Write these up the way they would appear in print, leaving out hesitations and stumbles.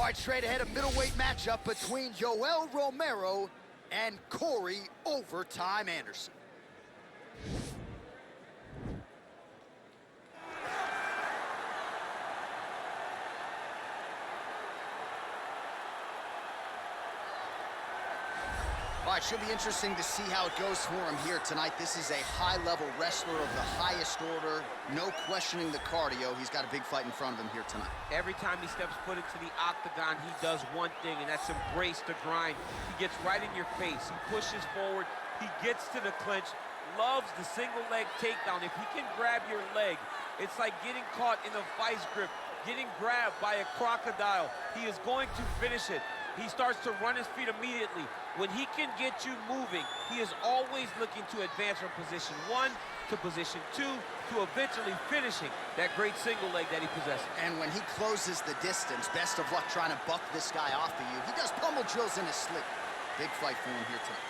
right, straight ahead, a middleweight matchup between Yoel Romero and Corey Overtime Anderson. All right, should be interesting to see how it goes for him here tonight. This is a high-level wrestler of the highest order. No questioning the cardio. He's got a big fight in front of him here tonight. Every time he steps foot into the octagon, he does one thing, and that's embrace the grind. He gets right in your face. He pushes forward. He gets to the clinch. Loves the single leg takedown. If he can grab your leg, it's like getting caught in a vice grip, getting grabbed by a crocodile. He is going to finish it. He starts to run his feet immediately. When he can get you moving, he is always looking to advance from position 1 to position 2 to eventually finishing that great single leg that he possesses. And when he closes the distance, best of luck trying to buck this guy off of you. He does pummel drills in his sleep. Big fight for him here tonight.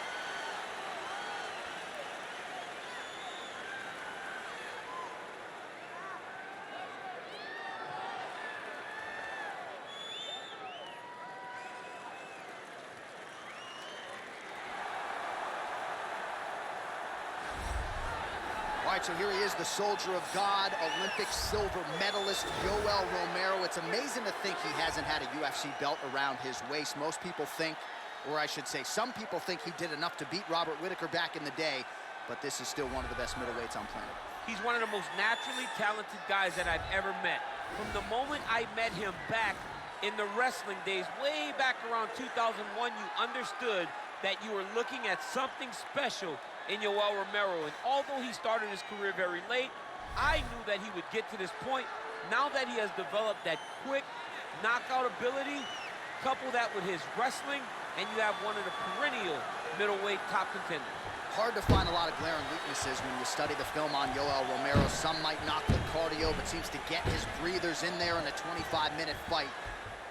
All right, so here he is, the soldier of God, Olympic silver medalist, Yoel Romero. It's amazing to think he hasn't had a UFC belt around his waist. Most people think, or I should say, some people think he did enough to beat Robert Whittaker back in the day, but this is still one of the best middleweights on planet Earth. He's one of the most naturally talented guys that I've ever met. From the moment I met him back in the wrestling days, way back around 2001, you understood that you were looking at something special in Yoel Romero, and although he started his career very late, I knew that he would get to this point. Now that he has developed that quick knockout ability, couple that with his wrestling, and you have one of the perennial middleweight top contenders. Hard to find a lot of glaring weaknesses when you study the film on Yoel Romero. Some might knock the cardio, but seems to get his breathers in there in a 25-minute fight.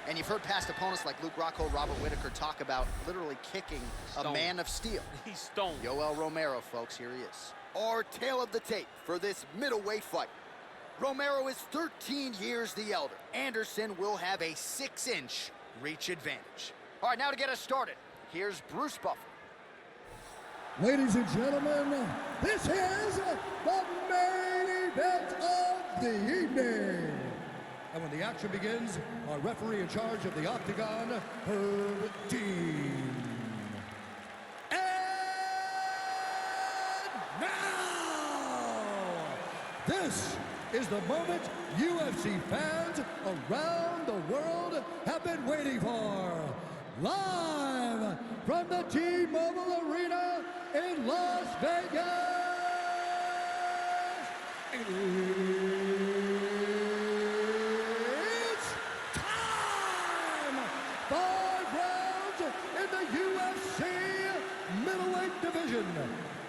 And you've heard past opponents like Luke Rockhold, Robert Whittaker talk about literally kicking a man of steel. He's stoned. Yoel Romero, folks, here he is. Our tale of the tape for this middleweight fight. Romero is 13 years the elder. Anderson will have a 6-inch reach advantage. All right, now to get us started, here's Bruce Buffer. Ladies and gentlemen, this is the main event of the evening. And when the action begins, our referee in charge of the octagon, Herb Dean. And now, this is the moment UFC fans around the world have been waiting for. Live from the T-Mobile Arena in Las Vegas.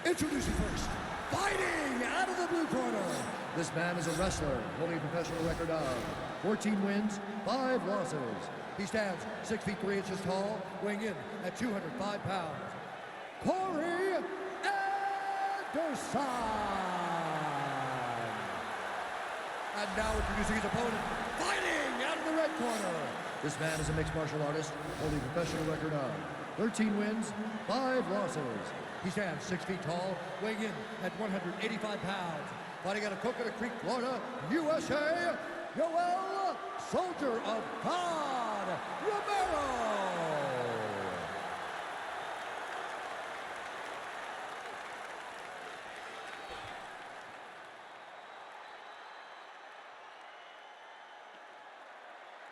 Introducing first, fighting out of the blue corner. This man is a wrestler, holding a professional record of 14 wins, 5 losses. He stands 6 feet 3 inches tall, weighing in at 205 pounds. Corey Anderson. And now introducing his opponent, fighting out of the red corner. This man is a mixed martial artist, holding a professional record of 13 wins, 5 losses. He stands 6 feet tall, weighing in at 185 pounds. Fighting out of Coconut Creek, Florida, USA, Yoel, Soldier of God, Romero.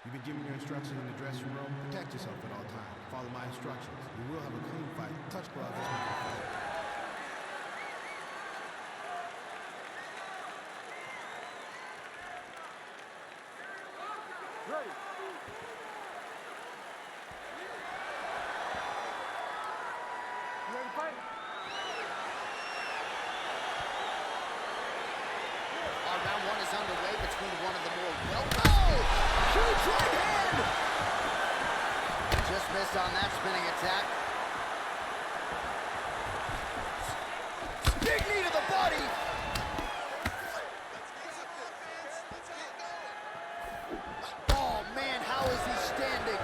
You've been given your instructions in the dressing room. Protect yourself at all times. Follow my instructions. We will have a clean fight. Touch gloves as we can fight. Ready. You ready to fight? Our round one is underway between one of the more well-known. Huge right hand! Just missed on that spinning attack. Big knee to the body. Oh man, how is he standing?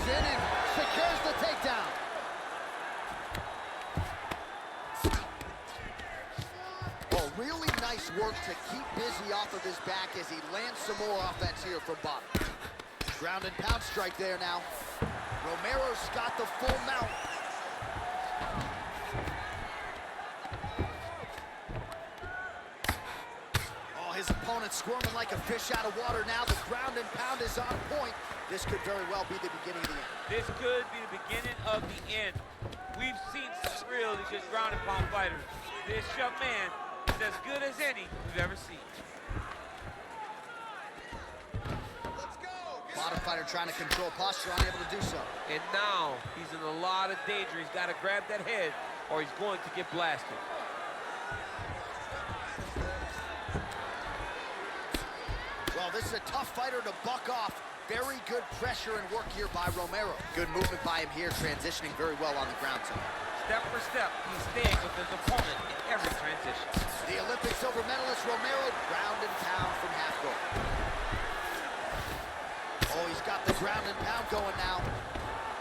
goes in and secures the takedown. Oh, really nice work to keep busy off of his back as he lands some more offense here from bottom. Ground and pound strike there now. Romero's got the full mount. Oh, his opponent squirming like a fish out of water now. The ground and pound is on point. This could very well be the beginning of the end. This could be the beginning of the end. We've seen some really good ground and pound fighters. This young man is as good as any we've ever seen. Bottom fighter trying to control posture, unable to do so. And now he's in a lot of danger. He's got to grab that head or he's going to get blasted. Well, this is a tough fighter to buck off. Very good pressure and work here by Romero. Good movement by him here, transitioning very well on the ground zone. Step for step, he's staying with his opponent in every transition. The Olympic silver medalist Romero, ground and pound from half guard. Oh, he's got the ground and pound going now.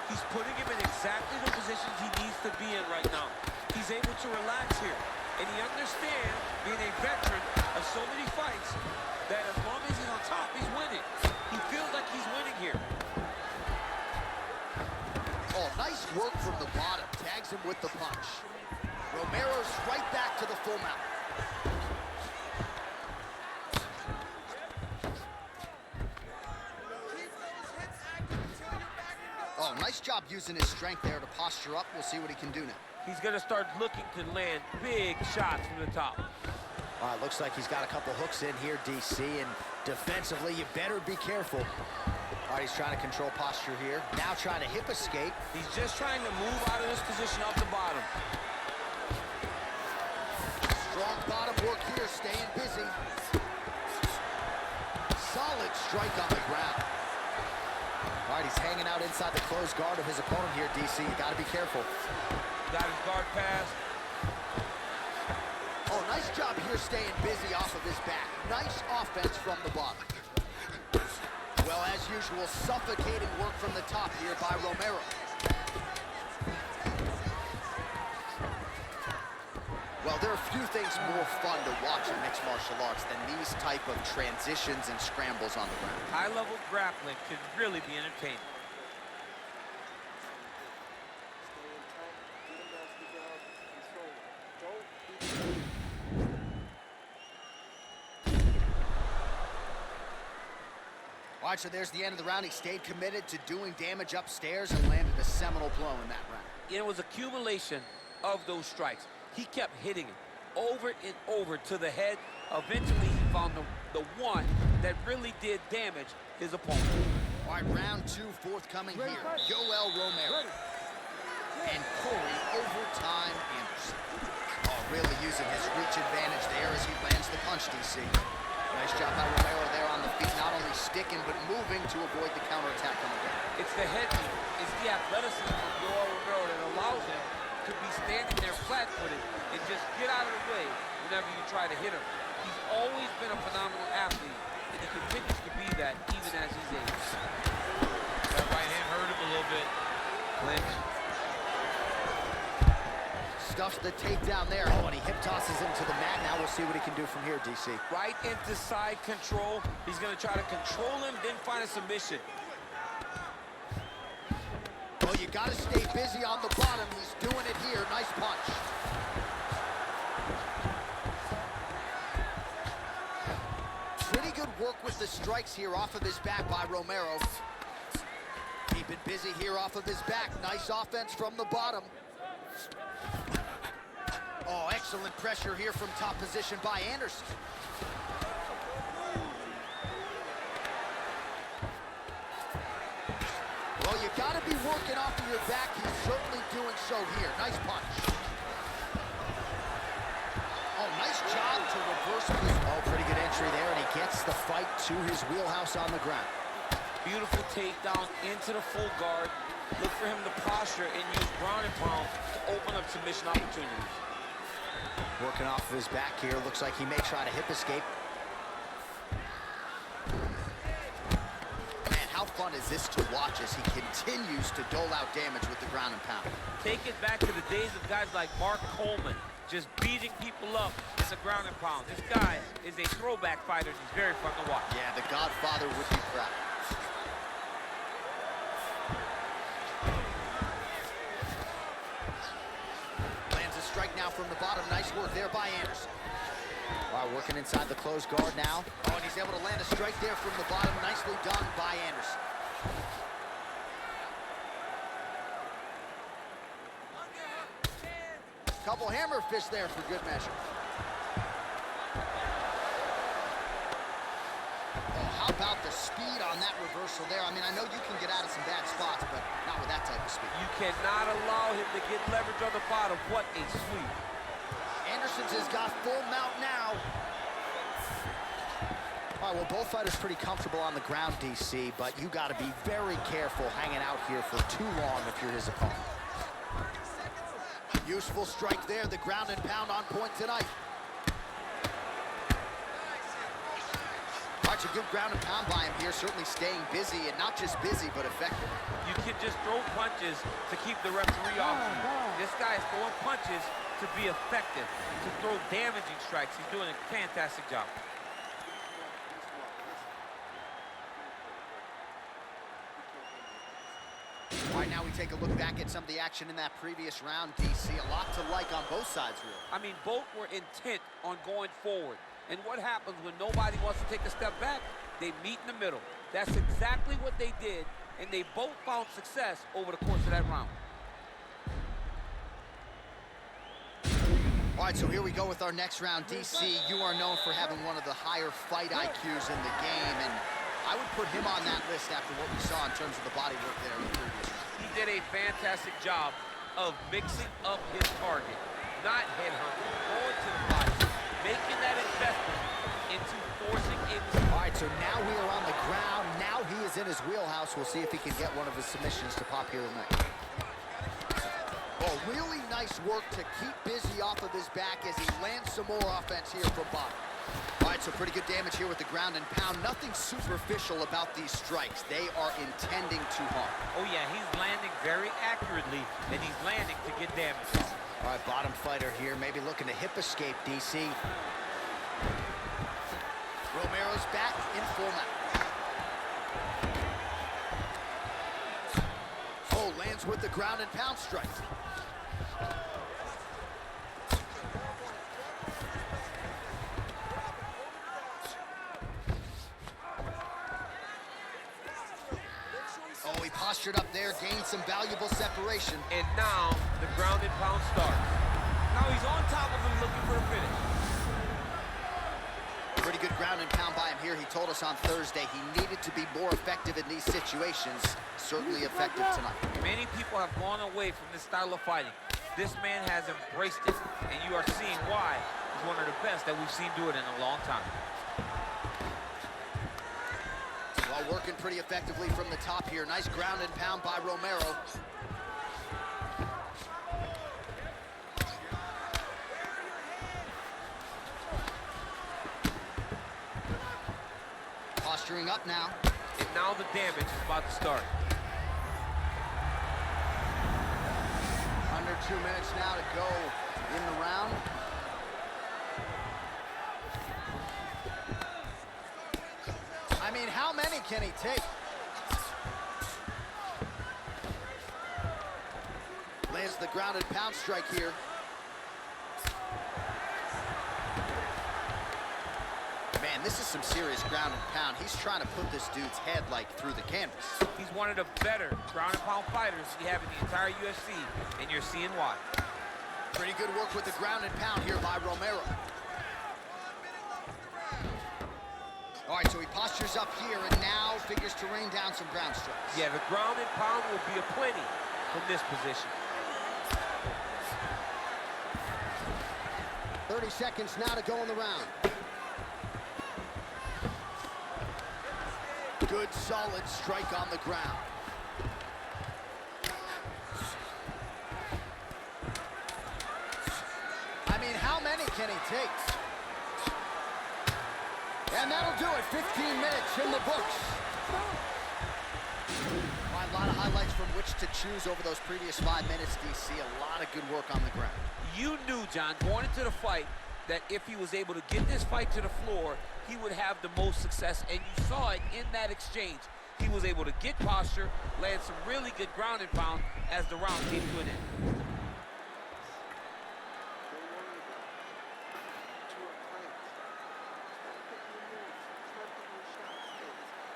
He's putting him in exactly the positions he needs to be in right now. He's able to relax here. And he understands, being a veteran of so many fights, that as long as he's on top, he's winning. He feels like he's winning here. Oh, nice work from the bottom. Tags him with the punch. Romero's right back to the full mount. Oh, nice job using his strength there to posture up. We'll see what he can do now. He's going to start looking to land big shots from the top. All right, looks like he's got a couple hooks in here, DC, and defensively, you better be careful. All right, he's trying to control posture here. Now trying to hip escape. He's just trying to move out of this position off the bottom. Strong bottom work here, staying busy. Solid strike on the ground. All right, he's hanging out inside the closed guard of his opponent here, DC. You got to be careful. Got his guard pass. Oh, nice job here staying busy off of his back. Nice offense from the bottom. Well, as usual, suffocating work from the top here by Romero. Well, there are few things more fun to watch in mixed martial arts than these type of transitions and scrambles on the ground. High-level grappling can really be entertaining. All right, so there's the end of the round. He stayed committed to doing damage upstairs and landed a seminal blow in that round. It was accumulation of those strikes. He kept hitting it over and over to the head. Eventually, he found the one that really did damage his opponent. All right, round two forthcoming here. Yoel Romero and Corey Overtime Anderson. Oh, really using his reach advantage there as he lands the punch, DC. Nice job by Romero there on the feet, not only sticking, but moving to avoid the counterattack on the ground. It's the head move. It's the athleticism of Yoel Romero that allows him to be standing there flat-footed and just get out of the way whenever you try to hit him. He's always been a phenomenal athlete, and he continues to be that even as he's aged. That right hand hurt him a little bit. Clinch. Stuffs the takedown there. Oh, and he hip tosses him to the mat. Now we'll see what he can do from here, DC. Right into side control. He's going to try to control him, then find a submission. Well, you got to stay busy on the bottom. He's doing it here. Nice punch. Pretty good work with the strikes here off of his back by Romero. Keeping busy here off of his back. Nice offense from the bottom. Oh, excellent pressure here from top position by Anderson. Well, you got to be working off of your back. He's certainly doing so here. Nice punch. Oh, nice job to reverse this. Oh, pretty good entry there, and he gets the fight to his wheelhouse on the ground. Beautiful takedown into the full guard. Look for him to posture and use ground and pound to open up submission opportunities. Working off of his back here. Looks like he may try to hip escape. Man, how fun is this to watch as he continues to dole out damage with the ground and pound. Take it back to the days of guys like Mark Coleman, just beating people up in the ground and pound. This guy is a throwback fighter, and he's very fun to watch. Yeah, the Godfather would be proud. Lands a strike now from the bottom. Nice work there by Anderson. Wow, working inside the closed guard now. Oh, and he's able to land a strike there from the bottom. Nicely done by Anderson. Couple hammer fists there for good measure. Oh, how about the speed on that reversal there? I mean, I know you can get out of some bad spots, but not with that type of speed. You cannot allow him to get leverage on the bottom. What a sweep. Anderson's has got full mount now. All right, well, both fighters pretty comfortable on the ground, DC, but you got to be very careful hanging out here for too long if you're his opponent. Useful strike there, the ground and pound on point tonight. All right, a good ground and pound by him here, certainly staying busy, and not just busy, but effective. You can just throw punches to keep the referee off you. This guy is throwing punches to be effective, to throw damaging strikes. He's doing a fantastic job. All right, now we take a look back at some of the action in that previous round, DC. A lot to like on both sides, really. I mean, both were intent on going forward. And what happens when nobody wants to take a step back? They meet in the middle. That's exactly what they did, and they both found success over the course of that round. All right, so here we go with our next round. DC, you are known for having one of the higher fight IQs in the game, and I would put him on that list after what we saw in terms of the body work there in the previous round. He did a fantastic job of mixing up his target, not headhunting, going to the body, making that investment into forcing in. All right, so now we are on the ground. Now he is in his wheelhouse. We'll see if he can get one of his submissions to pop here tonight. Oh, really nice work to keep busy off of his back as he lands some more offense here from bottom. All right, so pretty good damage here with the ground and pound. Nothing superficial about these strikes. They are intending to harm. Oh, yeah, he's landing very accurately, and he's landing to get damage. All right, bottom fighter here, maybe looking to hip escape, DC. Romero's back in full mount. Oh, lands with the ground and pound strike. Oh, he postured up there, gained some valuable separation. And now the ground and pound starts. Now he's on top of him looking for the finish. Pretty good ground and pound by him here. He told us on Thursday he needed to be more effective in these situations. Certainly effective tonight. Many people have gone away from this style of fighting. This man has embraced it, and you are seeing why he's one of the best that we've seen do it in a long time. While working pretty effectively from the top here. Nice ground and pound by Romero. Posturing up now. And now the damage is about to start. Under 2 minutes now to go in the round. I mean, how many can he take? Lands the ground and pound strike here. Man, this is some serious ground and pound. He's trying to put this dude's head, like, through the canvas. He's one of the better ground and pound fighters you have in the entire UFC, and you're seeing why. Pretty good work with the ground and pound here by Romero. All right, so he postures up here and now figures to rain down some ground strikes. Yeah, the ground and pound will be aplenty from this position. 30 seconds now to go in the round. Good, solid strike on the ground. I mean, how many can he take? And that'll do it. 15 minutes in the books. which to choose over those previous 5 minutes, DC. A lot of good work on the ground. You knew, John, going into the fight, that if he was able to get this fight to the floor, he would have the most success, and you saw it in that exchange. He was able to get posture, land some really good ground and pound as the round came to an end.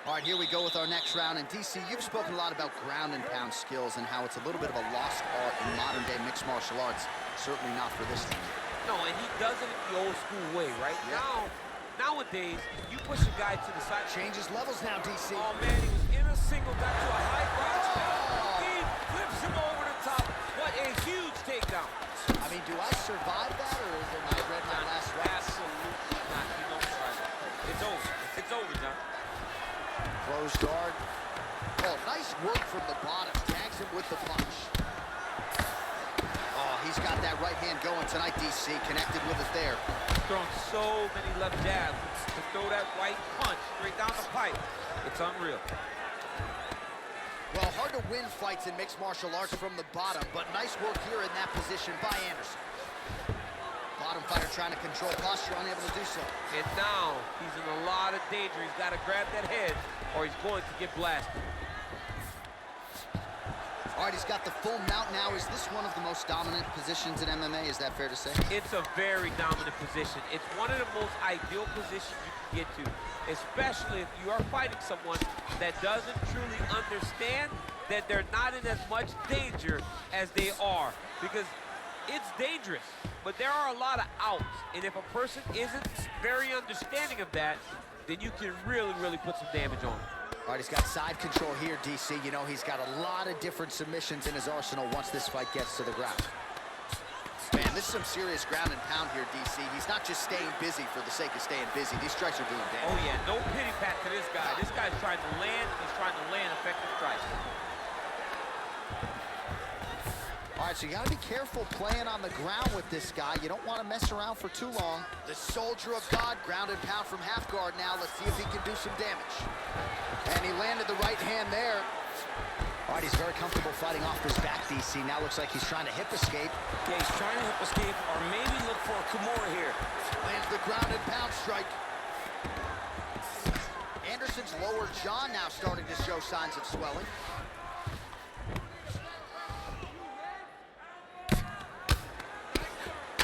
All right, here we go with our next round. And DC, you've spoken a lot about ground and pound skills and how it's a little bit of a lost art in modern day mixed martial arts. Certainly not for this team. No, and he does it the old school way, right? Yeah. Nowadays, you push a guy to the side. Changes levels now, DC. Oh, man, he was in a single, got to a high crotch. He flips him over the top. What a huge takedown. I mean, do I survive that, or is it I read my last one? Absolutely not. You don't survive it. It's over. It's over, John. Close guard. Oh, nice work from the bottom. Tags him with the punch. Oh, he's got that right hand going tonight, DC. Connected with it there. Thrown so many left jabs to throw that right punch straight down the pipe. It's unreal. Well, hard to win fights in mixed martial arts from the bottom, but nice work here in that position by Anderson. Bottom fighter trying to control posture, unable to do so. And now he's in a lot of danger. He's got to grab that head or he's going to get blasted. All right, he's got the full mount now. Is this one of the most dominant positions in MMA? Is that fair to say? It's a very dominant position. It's one of the most ideal positions you can get to, especially if you are fighting someone that doesn't truly understand that they're not in as much danger as they are, because it's dangerous, but there are a lot of outs, and if a person isn't very understanding of that, then you can really, really put some damage on them. All right, he's got side control here, DC. You know, he's got a lot of different submissions in his arsenal once this fight gets to the ground. Man, this is some serious ground and pound here, DC. He's not just staying busy for the sake of staying busy. These strikes are doing damage. Oh, yeah, no pity pat to this guy. This guy's trying to land, he's trying to land effective strikes. All right, so you got to be careful playing on the ground with this guy. You don't want to mess around for too long. The soldier of God, ground and pound from half guard now. Let's see if he can do some damage. And he landed the right hand there. All right, he's very comfortable fighting off his back, DC. Now looks like he's trying to hip escape. Yeah, he's trying to hip escape or maybe look for a Kimura here. Lands the ground and pound strike. Anderson's lower jaw now starting to show signs of swelling.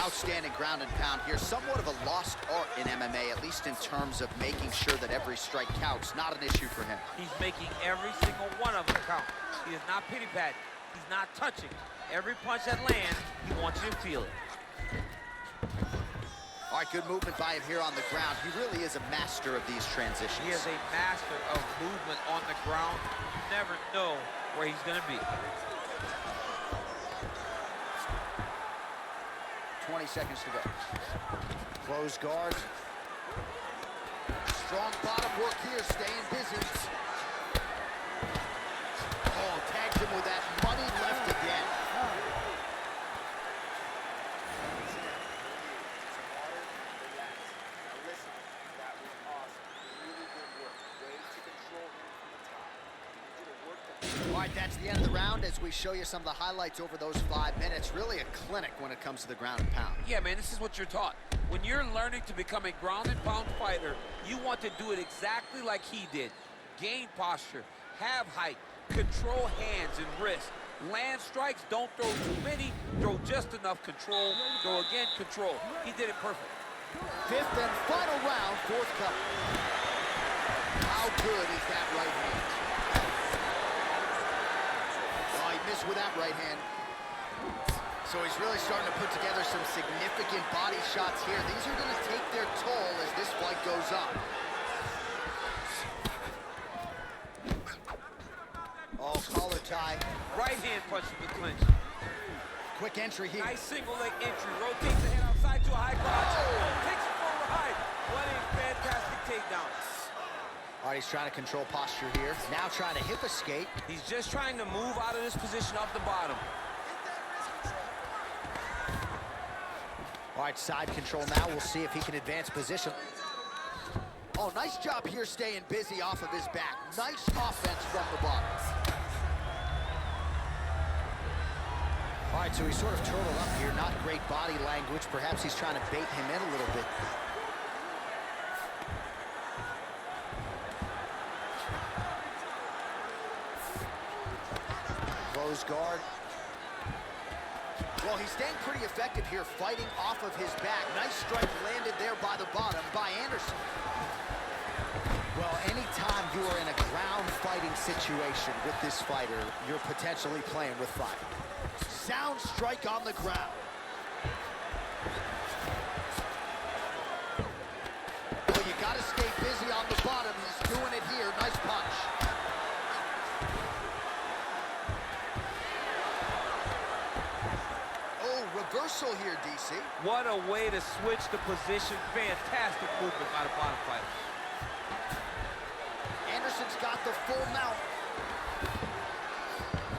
Outstanding ground and pound here. Somewhat of a lost art in MMA, at least in terms of making sure that every strike counts. Not an issue for him. He's making every single one of them count. He is not pity-patting. He's not touching. Every punch that lands, he wants you to feel it. All right, good movement by him here on the ground. He really is a master of these transitions. He is a master of movement on the ground. You never know where he's going to be. 20 seconds to go. Close guard. Strong bottom work here, staying busy. Oh, tags him with that money left again. All right, that's the end of the round as we show you some of the highlights over those 5 minutes. Really a clinic when it comes to the ground and pound. Yeah, man, this is what you're taught. When you're learning to become a ground and pound fighter, you want to do it exactly like he did. Gain posture, have height, control hands and wrists. Land strikes, don't throw too many, throw just enough control, throw again, control. He did it perfect. Fifth and final round, fourth couple. How good is that right hand? Missed with that right hand. So he's really starting to put together some significant body shots here. These are going to take their toll as this fight goes on. Oh, collar tie. Right hand punch from the clinch. Quick entry here. Nice single leg entry. Rotates the head outside to a high crotch. Oh, takes it forward high. What a fantastic takedown. All right, he's trying to control posture here. Now trying to hip escape. He's just trying to move out of this position off the bottom. All right, side control now. We'll see if he can advance position. Oh, nice job here staying busy off of his back. Nice offense from the bottom. All right, so he's sort of turtled up here. Not great body language. Perhaps he's trying to bait him in a little bit. Close guard. Well, he's staying pretty effective here, fighting off of his back. Nice strike landed there by the bottom by Anderson. Well, anytime you are in a ground fighting situation with this fighter, you're potentially playing with fire. Sound strike on the ground. Well, you got to stay busy on the bottom. He's doing it here. Nice punch. Reversal here, DC. What a way to switch the position. Fantastic movement by the bottom fighter. Anderson's got the full mount.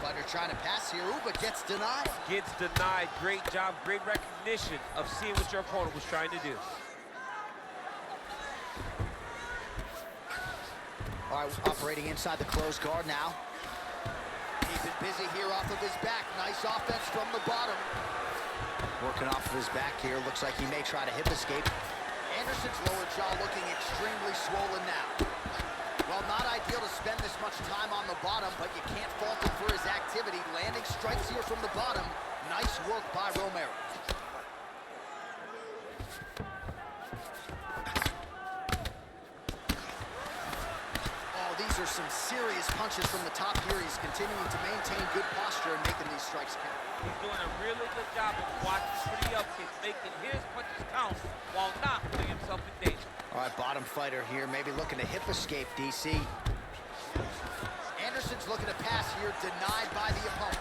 Fighter trying to pass here, but gets denied. Gets denied. Great job, great recognition of seeing what your opponent was trying to do. All right, operating inside the closed guard now. Keeping busy here off of his back. Nice offense from the bottom. Working off of his back here. Looks like he may try to hip escape. Anderson's lower jaw looking extremely swollen now. Well, not ideal to spend this much time on the bottom, but you can't fault him for his activity. Landing strikes here from the bottom. Nice work by Romero. Oh, these are some serious punches from the top here. He's continuing to maintain good posture and making these strikes count. He's doing a really good job of watching for the upkicks, making his punches count while not putting himself in danger. All right, bottom fighter here, maybe looking to hip escape, DC. Anderson's looking to pass here, denied by the opponent.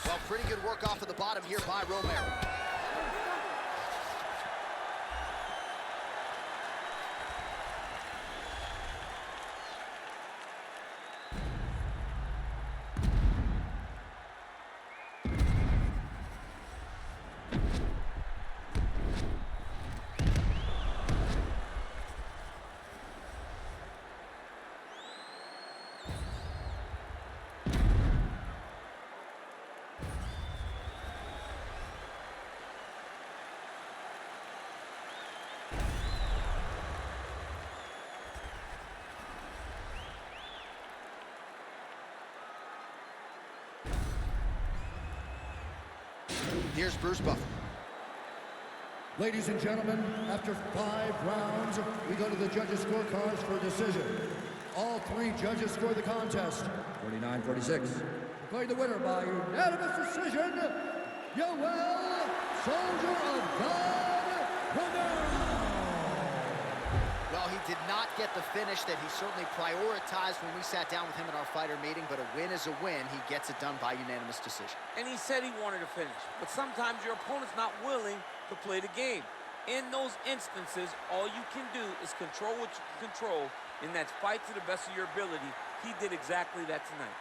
Well, pretty good work off of the bottom here by Romero. Here's Bruce Buffer. Ladies and gentlemen, after 5 rounds, we go to the judges' scorecards for a decision. All 3 judges score the contest 49-46. Declaring the winner by unanimous decision, Yoel, Soldier of God, Romero. Well, he did not get the finish that he certainly prioritized when we sat down with him at our fighter meeting, but a win is a win. He gets it done by unanimous decision. And he said he wanted to finish, but sometimes your opponent's not willing to play the game. In those instances, all you can do is control what you can control, and that's fight to the best of your ability. He did exactly that tonight.